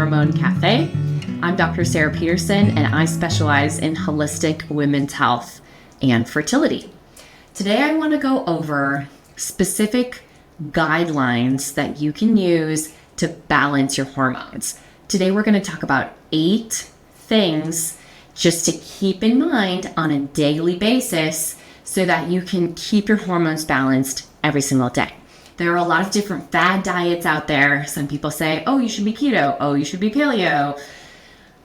Hormone Café. I'm Dr. Sarah Pederson, and I specialize in holistic women's health and fertility. Today, I want to go over specific guidelines that you can use to balance your hormones. Today, we're going to talk about 8 things just to keep in mind on a daily basis so that you can keep your hormones balanced every single day. There are a lot of different fad diets out there. Some people say, oh, you should be keto. Oh, you should be paleo.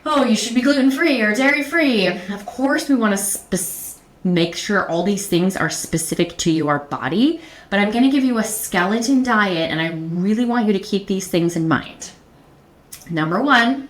Oh, you should be gluten-free or dairy-free. Of course, we want to make sure all these things are specific to your body, but I'm going to give you a skeleton diet, and I really want you to keep these things in mind. Number 1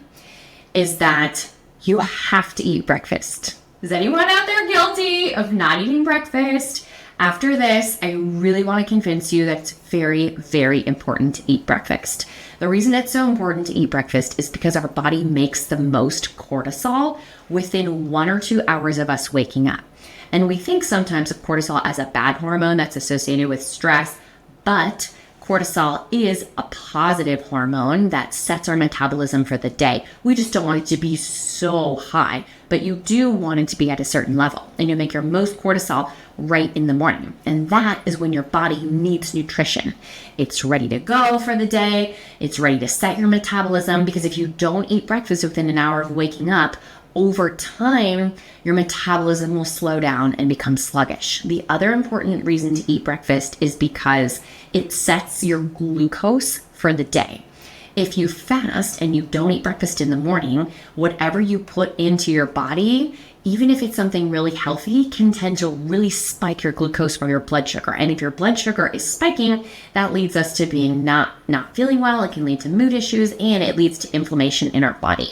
is that you have to eat breakfast. Is anyone out there guilty of not eating breakfast? After this, I really want to convince you that it's very, very important to eat breakfast. The reason it's so important to eat breakfast is because our body makes the most cortisol within 1 or 2 hours of us waking up. And we think sometimes of cortisol as a bad hormone that's associated with stress, but cortisol is a positive hormone that sets our metabolism for the day. We just don't want it to be so high, but you do want it to be at a certain level. And you make your most cortisol right in the morning. And that is when your body needs nutrition. It's ready to go for the day. It's ready to set your metabolism, because if you don't eat breakfast within an hour of waking up, over time, your metabolism will slow down and become sluggish. The other important reason to eat breakfast is because it sets your glucose for the day. If you fast and you don't eat breakfast in the morning, whatever you put into your body, even if it's something really healthy, can tend to really spike your glucose or your blood sugar. And if your blood sugar is spiking, that leads us to being not feeling well. It can lead to mood issues, and it leads to inflammation in our body.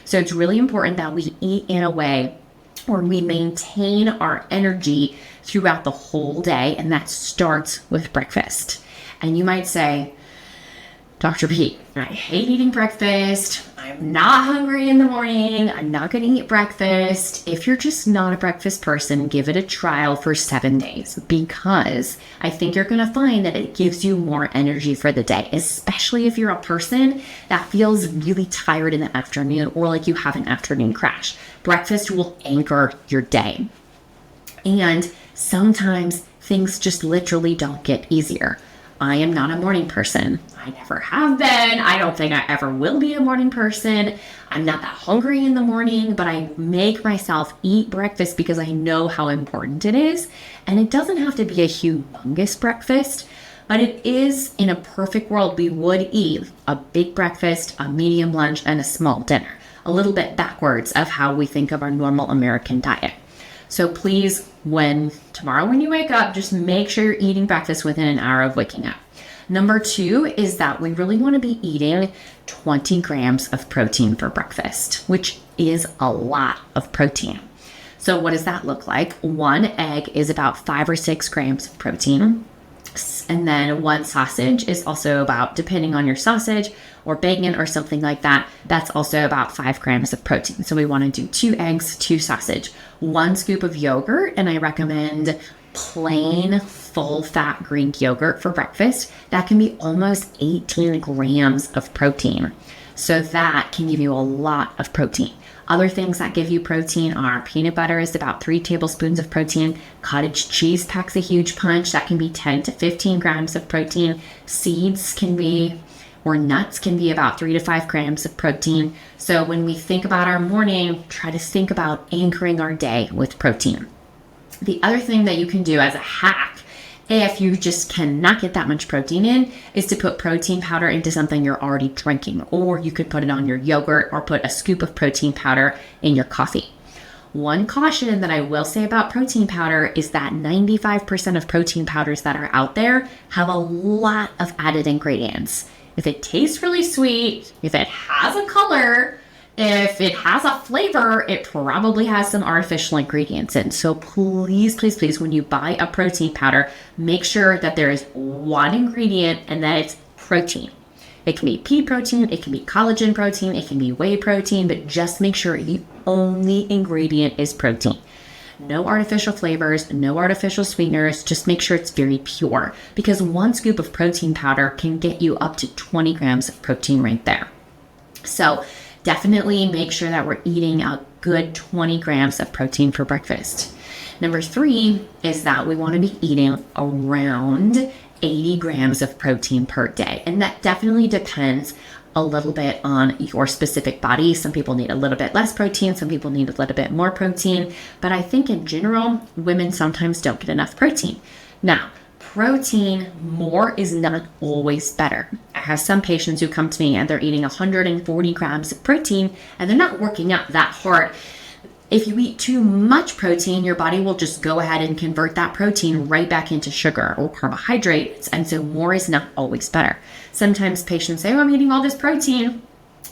So it's really important that we eat in a way where we maintain our energy throughout the whole day, and that starts with breakfast. And you might say, Dr. P, I hate eating breakfast. I'm not hungry in the morning. I'm not going to eat breakfast. If you're just not a breakfast person, give it a trial for 7 days, because I think you're going to find that it gives you more energy for the day, especially if you're a person that feels really tired in the afternoon or like you have an afternoon crash. Breakfast will anchor your day. And sometimes things just literally don't get easier. I am not a morning person. I never have been. I don't think I ever will be a morning person. I'm not that hungry in the morning, but I make myself eat breakfast because I know how important it is. And it doesn't have to be a humongous breakfast, but it is, in a perfect world, we would eat a big breakfast, a medium lunch, and a small dinner. A little bit backwards of how we think of our normal American diet. So please, tomorrow when you wake up, just make sure you're eating breakfast within an hour of waking up. Number 2 is that we really want to be eating 20 grams of protein for breakfast, which is a lot of protein. So what does that look like? 1 egg is about 5 or 6 grams of protein. And then 1 sausage is also about, depending on your sausage or bacon or something like that, that's also about 5 grams of protein. So we want to do 2 eggs, 2 sausage, 1 scoop of yogurt, and I recommend plain full fat Greek yogurt for breakfast. That can be almost 18 grams of protein. So that can give you a lot of protein. Other things that give you protein are peanut butter is about 3 tablespoons of protein. Cottage cheese packs a huge punch. That can be 10 to 15 grams of protein. Seeds can be, or nuts can be about 3 to 5 grams of protein. So when we think about our morning, try to think about anchoring our day with protein. The other thing that you can do as a hack, if you just cannot get that much protein in, is to put protein powder into something you're already drinking. Or you could put it on your yogurt or put a scoop of protein powder in your coffee. One caution that I will say about protein powder is that 95% of protein powders that are out there have a lot of added ingredients. If it tastes really sweet, if it has a color, if it has a flavor, it probably has some artificial ingredients in. So please, please, please, when you buy a protein powder, make sure that there is 1 ingredient and that it's protein. It can be pea protein, it can be collagen protein, it can be whey protein, but just make sure the only ingredient is protein. No artificial flavors, no artificial sweeteners, just make sure it's very pure, because 1 scoop of protein powder can get you up to 20 grams of protein right there. So definitely make sure that we're eating a good 20 grams of protein for breakfast. Number 3 is that we want to be eating around 80 grams of protein per day. And that definitely depends a little bit on your specific body. Some people need a little bit less protein. Some people need a little bit more protein. But I think in general, women sometimes don't get enough protein. Now, protein more is not always better. I have some patients who come to me and they're eating 140 grams of protein and they're not working out that hard. If you eat too much protein, your body will just go ahead and convert that protein right back into sugar or carbohydrates. And so more is not always better. Sometimes patients say, I'm eating all this protein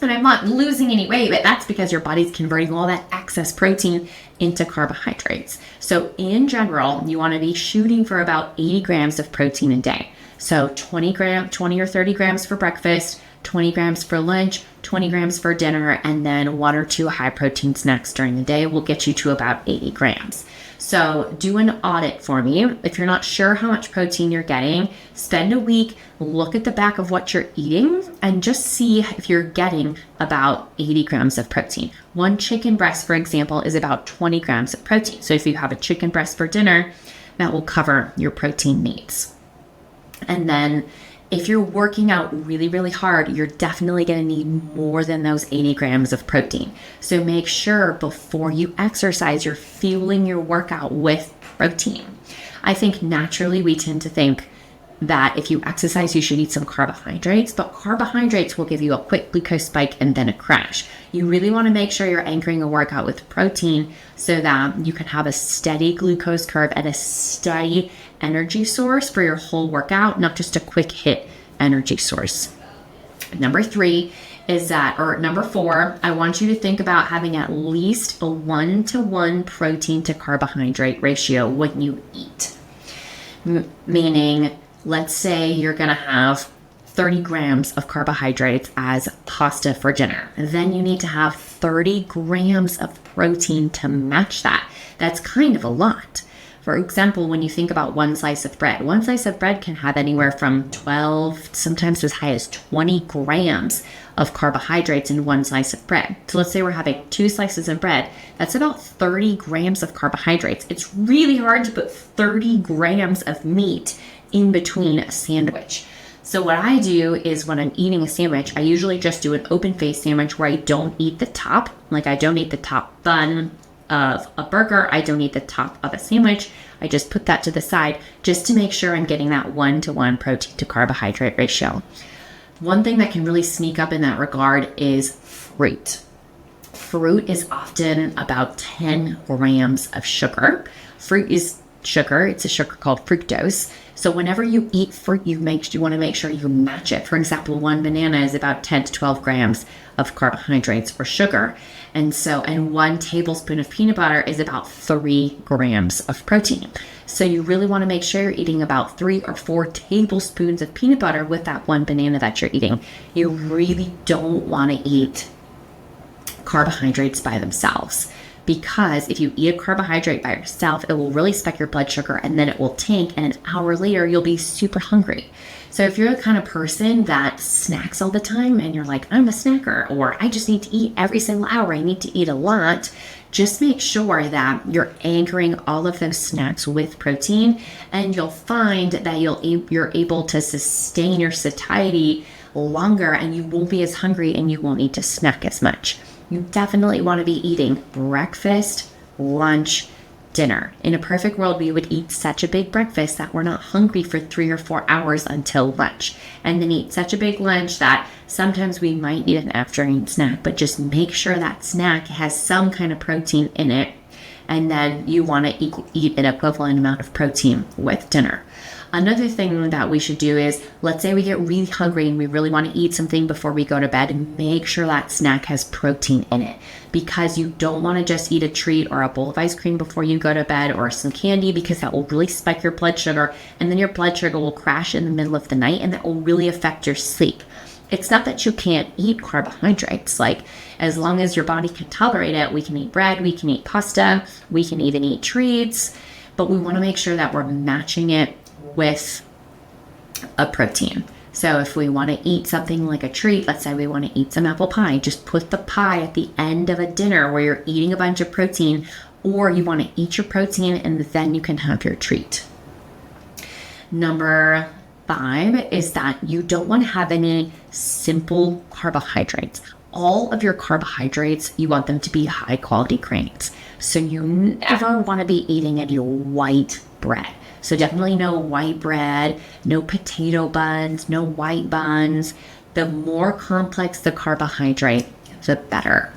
and I'm not losing any weight, but that's because your body's converting all that excess protein into carbohydrates. So in general, you want to be shooting for about 80 grams of protein a day. So 20 or 30 grams for breakfast, 20 grams for lunch, 20 grams for dinner, and then 1 or 2 high protein snacks during the day will get you to about 80 grams. So do an audit for me. If you're not sure how much protein you're getting, spend a week, look at the back of what you're eating, and just see if you're getting about 80 grams of protein. One chicken breast, for example, is about 20 grams of protein. So if you have a chicken breast for dinner, that will cover your protein needs. And then if you're working out really, really hard, you're definitely going to need more than those 80 grams of protein. So make sure before you exercise, you're fueling your workout with protein. I think naturally we tend to think that if you exercise, you should eat some carbohydrates, but carbohydrates will give you a quick glucose spike and then a crash. You really want to make sure you're anchoring a workout with protein so that you can have a steady glucose curve and a steady energy source for your whole workout, not just a quick hit energy source. Number 4, I want you to think about having at least a 1-to-1 protein to carbohydrate ratio when you eat. Meaning, let's say you're going to have 30 grams of carbohydrates as pasta for dinner. Then you need to have 30 grams of protein to match that. That's kind of a lot. For example, when you think about one slice of bread can have anywhere from 12, sometimes as high as 20 grams of carbohydrates in one slice of bread. So let's say we're having 2 slices of bread. That's about 30 grams of carbohydrates. It's really hard to put 30 grams of meat in between a sandwich. So what I do is when I'm eating a sandwich, I usually just do an open face sandwich where I don't eat the top. Like I don't eat the top bun of a burger. I don't eat the top of a sandwich. I just put that to the side just to make sure I'm getting that 1-to-1 protein to carbohydrate ratio. One thing that can really sneak up in that regard is fruit. Fruit is often about 10 grams of sugar. Fruit is sugar. It's a sugar called fructose. So whenever you eat fruit, you want to make sure you match it. For example, one banana is about 10 to 12 grams of carbohydrates or sugar. And 1 tablespoon of peanut butter is about 3 grams of protein. So you really want to make sure you're eating about 3 or 4 tablespoons of peanut butter with that one banana that you're eating. You really don't want to eat carbohydrates by themselves, because if you eat a carbohydrate by yourself, it will really spike your blood sugar and then it will tank, and an hour later you'll be super hungry. So if you're the kind of person that snacks all the time and you're like, I'm a snacker, or I just need to eat every single hour, I need to eat a lot, just make sure that you're anchoring all of those snacks with protein, and you'll find that you're able to sustain your satiety longer and you won't be as hungry and you won't need to snack as much. You definitely want to be eating breakfast, lunch, dinner. In a perfect world, we would eat such a big breakfast that we're not hungry for 3 or 4 hours until lunch. And then eat such a big lunch that sometimes we might need an afternoon snack, but just make sure that snack has some kind of protein in it. And then you want to eat an equivalent amount of protein with dinner. Another thing that we should do is, let's say we get really hungry and we really want to eat something before we go to bed, and make sure that snack has protein in it, because you don't want to just eat a treat or a bowl of ice cream before you go to bed, or some candy, because that will really spike your blood sugar, and then your blood sugar will crash in the middle of the night, and that will really affect your sleep. It's not that you can't eat carbohydrates. Like, as long as your body can tolerate it, we can eat bread, we can eat pasta, we can even eat treats, but we want to make sure that we're matching it with a protein. So if we want to eat something like a treat, let's say we want to eat some apple pie, just put the pie at the end of a dinner where you're eating a bunch of protein, or you want to eat your protein and then you can have your treat. Number 5 is that you don't want to have any simple carbohydrates. All of your carbohydrates, you want them to be high quality grains. So you never want to be eating any white bread. So definitely no white bread, no potato buns, no white buns. The more complex the carbohydrate, the better.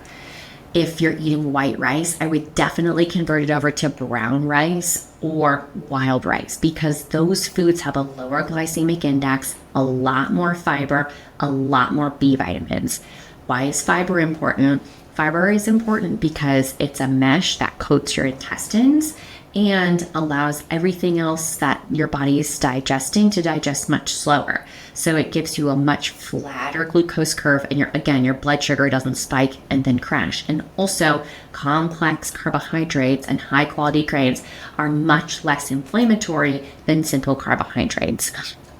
If you're eating white rice, I would definitely convert it over to brown rice or wild rice, because those foods have a lower glycemic index, a lot more fiber, a lot more B vitamins. Why is fiber important? Fiber is important because it's a mesh that coats your intestines and allows everything else that your body is digesting to digest much slower. So it gives you a much flatter glucose curve, and your blood sugar doesn't spike and then crash. And also, complex carbohydrates and high quality grains are much less inflammatory than simple carbohydrates.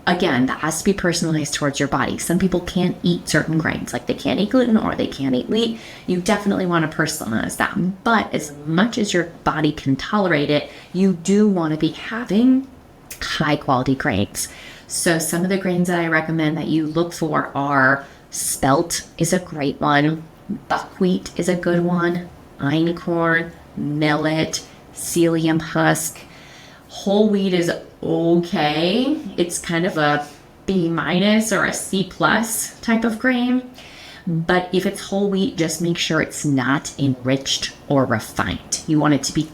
Again, that has to be personalized towards your body. Some people can't eat certain grains, like they can't eat gluten or they can't eat wheat. You definitely want to personalize that. But as much as your body can tolerate it, you do want to be having high quality grains. So some of the grains that I recommend that you look for are spelt is a great one. Buckwheat is a good one. Einkorn, millet, psyllium husk. Whole wheat is okay. It's kind of a B- or a C+ type of grain. But if it's whole wheat, just make sure it's not enriched or refined. You want it to be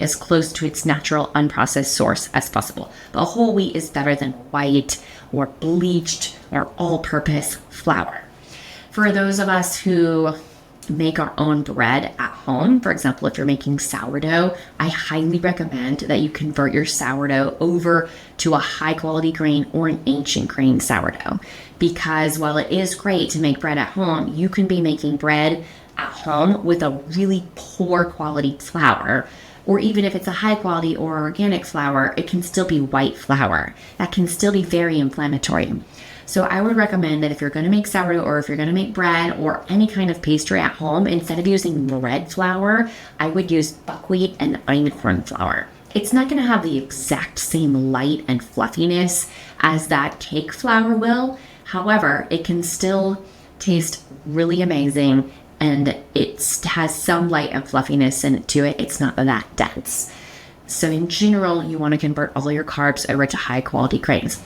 as close to its natural unprocessed source as possible. But whole wheat is better than white or bleached or all-purpose flour. For those of us who make our own bread at home, for example, if you're making sourdough, I highly recommend that you convert your sourdough over to a high quality grain or an ancient grain sourdough. Because while it is great to make bread at home, you can be making bread at home with a really poor quality flour. Or even if it's a high quality or organic flour, it can still be white flour. That can still be very inflammatory. So I would recommend that if you're going to make sourdough or if you're going to make bread or any kind of pastry at home, instead of using bread flour, I would use buckwheat and einkorn flour. It's not going to have the exact same light and fluffiness as that cake flour will. However, it can still taste really amazing, and it has some light and fluffiness to it. It's not that dense. So in general, you want to convert all your carbs over to high quality grains.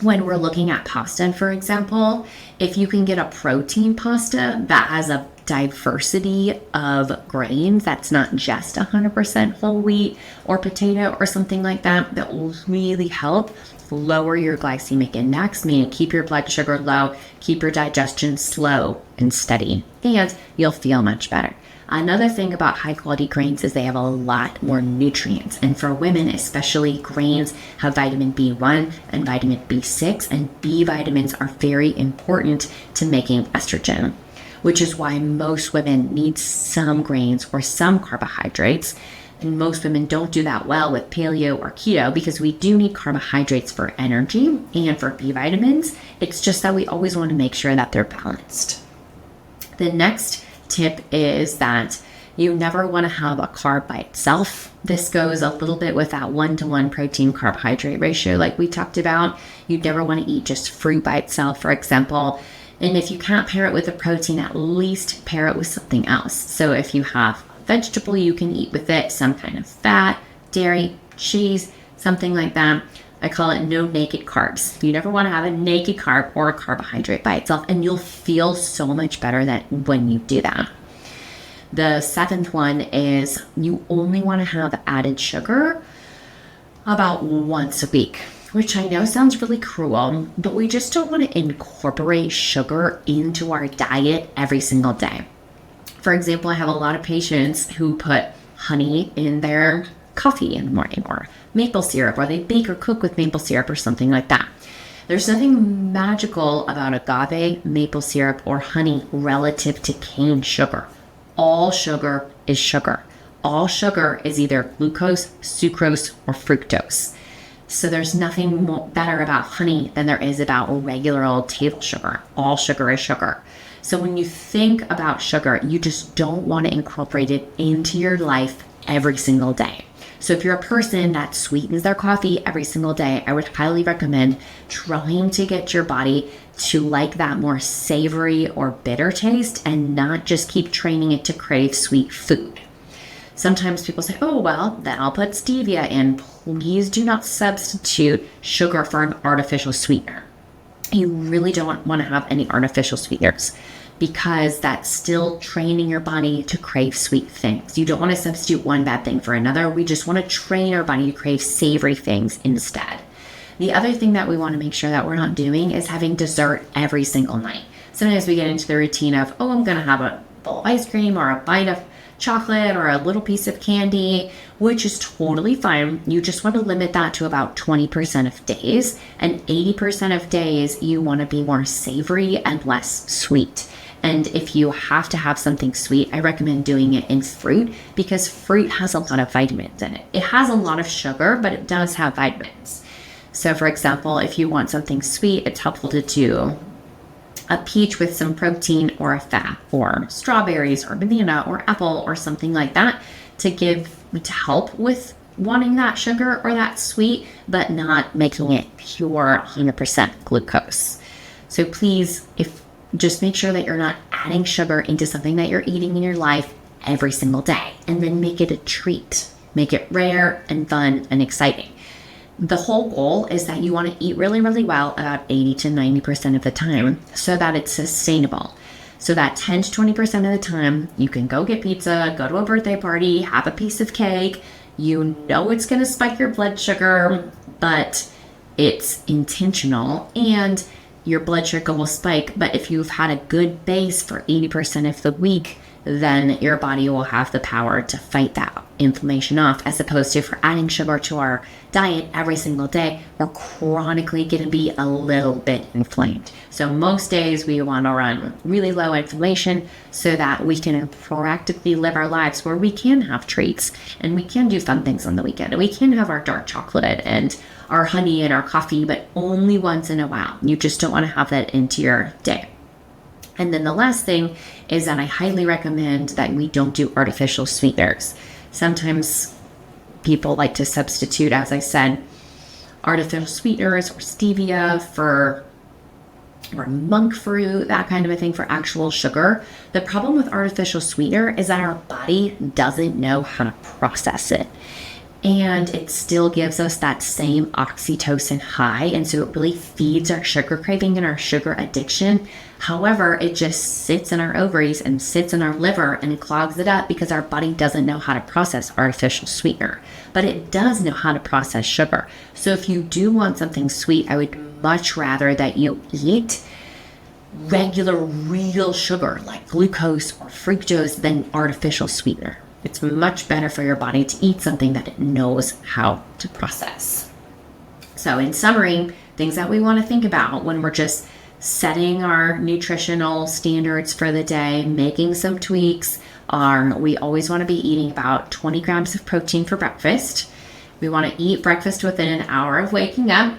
When we're looking at pasta, for example, if you can get a protein pasta that has a diversity of grains, that's not just 100% whole wheat or potato or something like that, that will really help lower your glycemic index, meaning keep your blood sugar low, keep your digestion slow and steady, and you'll feel much better. Another thing about high quality grains is they have a lot more nutrients. And for women, especially, grains have vitamin B1 and vitamin B6, and B vitamins are very important to making estrogen, which is why most women need some grains or some carbohydrates. And most women don't do that well with paleo or keto because we do need carbohydrates for energy and for B vitamins. It's just that we always want to make sure that they're balanced. The next tip is that you never want to have a carb by itself. This goes a little bit with that 1-to-1 protein carbohydrate ratio like we talked about. You never want to eat just fruit by itself, for example. And if you can't pair it with a protein, at least pair it with something else. So if you have a vegetable, you can eat with it some kind of fat, dairy, cheese, something like that. I call it no naked carbs. You never want to have a naked carb or a carbohydrate by itself, and you'll feel so much better than when you do that. The 7th one is you only want to have added sugar about once a week, which I know sounds really cruel, but we just don't want to incorporate sugar into our diet every single day. For example, I have a lot of patients who put honey in their coffee in the morning, or maple syrup, or they bake or cook with maple syrup or something like that. There's nothing magical about agave, maple syrup, or honey relative to cane sugar. All sugar is sugar. All sugar is either glucose, sucrose, or fructose. So there's nothing better about honey than there is about regular old table sugar. All sugar is sugar. So when you think about sugar, you just don't want to incorporate it into your life every single day. So if you're a person that sweetens their coffee every single day, I would highly recommend trying to get your body to like that more savory or bitter taste and not just keep training it to crave sweet food. Sometimes people say, oh, well, then I'll put stevia in. Please do not substitute sugar for an artificial sweetener. You really don't want to have any artificial sweeteners because that's still training your body to crave sweet things. You don't want to substitute one bad thing for another. We just want to train our body to crave savory things instead. The other thing that we want to make sure that we're not doing is having dessert every single night. Sometimes we get into the routine of, oh, I'm going to have a bowl of ice cream or a bite of chocolate or a little piece of candy, which is totally fine. You just want to limit that to about 20% of days, and 80% of days you want to be more savory and less sweet. And if you have to have something sweet, I recommend doing it in fruit because fruit has a lot of vitamins in it. It has a lot of sugar, but it does have vitamins. So for example, if you want something sweet, it's helpful to do a peach with some protein or a fat, or strawberries or banana or apple or something like that to help with wanting that sugar or that sweet, but not making it pure 100% glucose. So please, just make sure that you're not adding sugar into something that you're eating in your life every single day, and then make it a treat. Make it rare and fun and exciting. The whole goal is that you want to eat really, really well about 80 to 90% of the time so that it's sustainable. So that 10 to 20% of the time, you can go get pizza, go to a birthday party, have a piece of cake. You know it's going to spike your blood sugar, but it's intentional and your blood sugar will spike. But if you've had a good base for 80% of the week, then your body will have the power to fight that inflammation off, as opposed to if we're adding sugar to our diet every single day, we're chronically going to be a little bit inflamed. So most days we want to run really low inflammation so that we can proactively live our lives where we can have treats and we can do fun things on the weekend. And we can have our dark chocolate and our honey and our coffee, but only once in a while. You just don't want to have that into your day. And then the last thing is that I highly recommend that we don't do artificial sweeteners. Sometimes people like to substitute, as I said, artificial sweeteners or stevia or monk fruit, that kind of a thing for actual sugar. The problem with artificial sweetener is that our body doesn't know how to process it. And it still gives us that same oxytocin high. And so it really feeds our sugar craving and our sugar addiction. However, it just sits in our ovaries and sits in our liver and it clogs it up because our body doesn't know how to process artificial sweetener. But it does know how to process sugar. So if you do want something sweet, I would much rather that you eat regular, real sugar like glucose or fructose than artificial sweetener. It's much better for your body to eat something that it knows how to process. So in summary, things that we want to think about when we're just setting our nutritional standards for the day, making some tweaks, are we always want to be eating about 20 grams of protein for breakfast. We want to eat breakfast within an hour of waking up,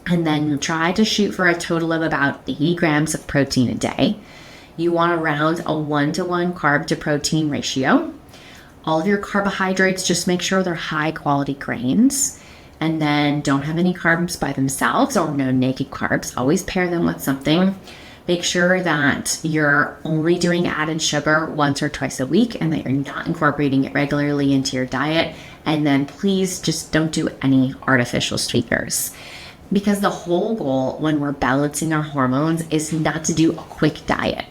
and then try to shoot for a total of about 80 grams of protein a day. You want around a 1-to-1 carb to protein ratio. All of your carbohydrates, just make sure they're high quality grains, and then don't have any carbs by themselves or no naked carbs. Always pair them with something. Make sure that you're only doing added sugar once or twice a week and that you're not incorporating it regularly into your diet. And then please just don't do any artificial sweeteners. Because the whole goal when we're balancing our hormones is not to do a quick diet.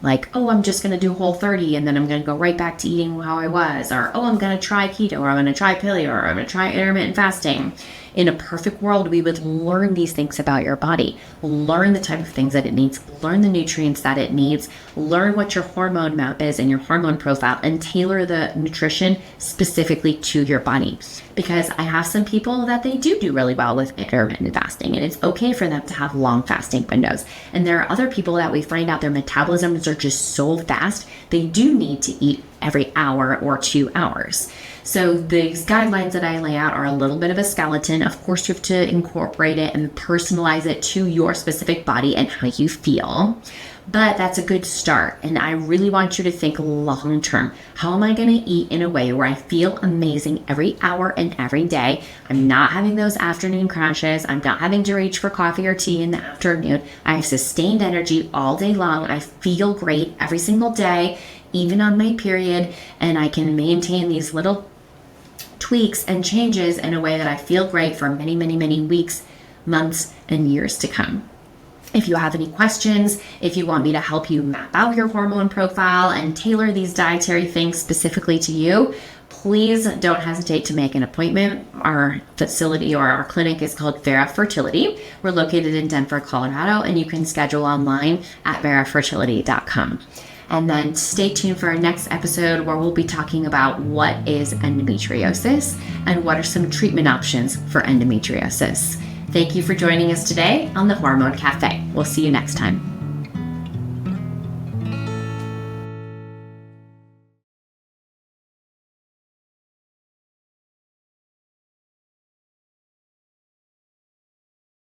Like, oh, I'm just going to do Whole30 and then I'm going to go right back to eating how I was. Or, oh, I'm going to try keto, or I'm going to try paleo, or I'm going to try intermittent fasting. In a perfect world, we would learn these things about your body. Learn the type of things that it needs. Learn the nutrients that it needs. Learn what your hormone map is and your hormone profile, and tailor the nutrition specifically to your body. Because I have some people that they do really well with intermittent fasting, and it's okay for them to have long fasting windows. And there are other people that we find out their metabolisms are just so fast, they do need to eat every hour or 2 hours. So these guidelines that I lay out are a little bit of a skeleton. Of course, you have to incorporate it and personalize it to your specific body and how you feel. But that's a good start. And I really want you to think long term. How am I going to eat in a way where I feel amazing every hour and every day? I'm not having those afternoon crashes. I'm not having to reach for coffee or tea in the afternoon. I have sustained energy all day long. I feel great every single day, even on my period. And I can maintain these little tweaks and changes in a way that I feel great for many, many, many weeks, months, and years to come. If you have any questions, if you want me to help you map out your hormone profile and tailor these dietary things specifically to you, please don't hesitate to make an appointment. Our facility or our clinic is called Vera Fertility. We're located in Denver, Colorado, and you can schedule online at verafertility.com. And then stay tuned for our next episode where we'll be talking about what is endometriosis and what are some treatment options for endometriosis. Thank you for joining us today on the Hormone Cafe. We'll see you next time.